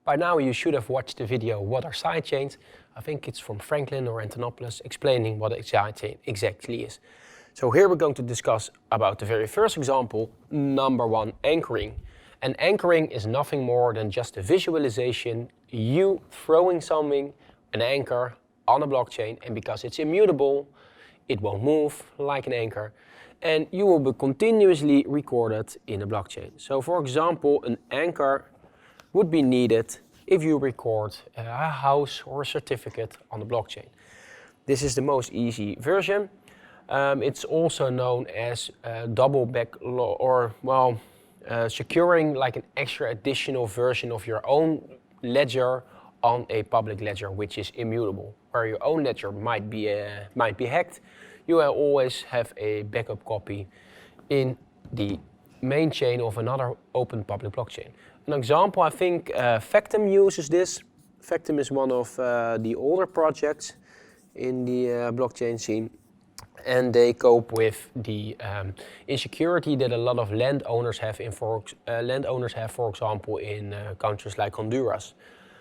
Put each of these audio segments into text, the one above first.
By now you should have watched the video What are sidechains? I think it's from Franklin or Antonopoulos explaining what a sidechain exactly is. So here we're going to discuss about the very first example, number 1, anchoring. And anchoring is nothing more than just a visualization, you throwing something, an anchor, on a blockchain, and because it's immutable, it won't move like an anchor, and you will be continuously recorded in a blockchain. So for example, an anchor would be needed if you record a house or a certificate on the blockchain. This is the most easy version. It's also known as double backlog, or well, securing like an extra additional version of your own ledger on a public ledger, which is immutable. Where your own ledger might be hacked, you will always have a backup copy in the main chain of another open public blockchain. An example, I think Factom uses this. Factom is one of the older projects in the blockchain scene, and they cope with the insecurity that a lot of landowners have, for example, in countries like Honduras.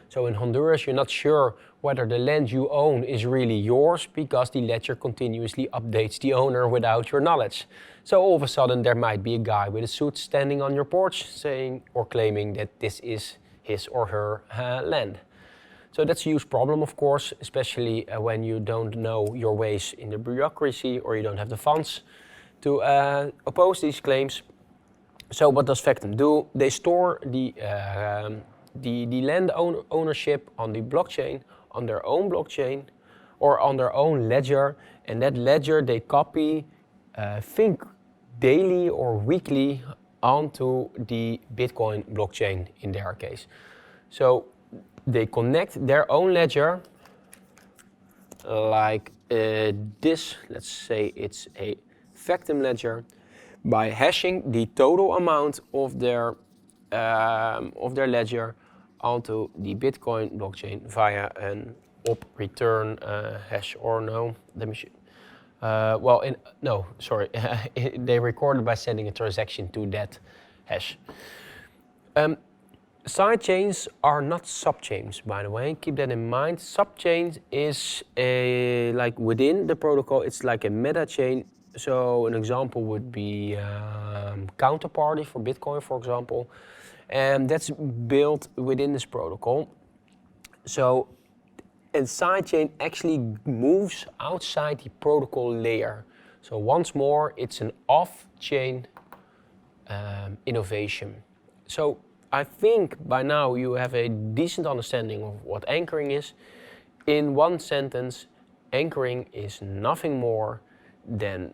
So in Honduras, you're not sure whether the land you own is really yours because the ledger continuously updates the owner without your knowledge. So all of a sudden there might be a guy with a suit standing on your porch saying or claiming that this is his or her land. So that's a huge problem, of course, especially when you don't know your ways in the bureaucracy or you don't have the funds to oppose these claims. So what does Factom do? They store the land ownership on the blockchain, on their own blockchain, or on their own ledger, and that ledger they copy, think daily or weekly onto the Bitcoin blockchain in their case. So they connect their own ledger like this, let's say it's a Factom ledger, by hashing the total amount of their ledger onto the Bitcoin blockchain via an op return hash, or no, let me they recorded by sending a transaction to that hash. Sidechains are not subchains, by the way, keep that in mind. Subchains is like within the protocol, it's like a meta chain. So an example would be Counterparty for Bitcoin, for example. And that's built within this protocol. So a sidechain actually moves outside the protocol layer. So once more, it's an off-chain innovation. So I think by now you have a decent understanding of what anchoring is. In one sentence, anchoring is nothing more than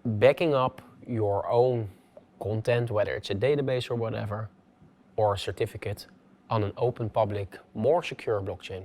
backing up your own content, whether it's a database or whatever, or a certificate on an open, public, more secure blockchain.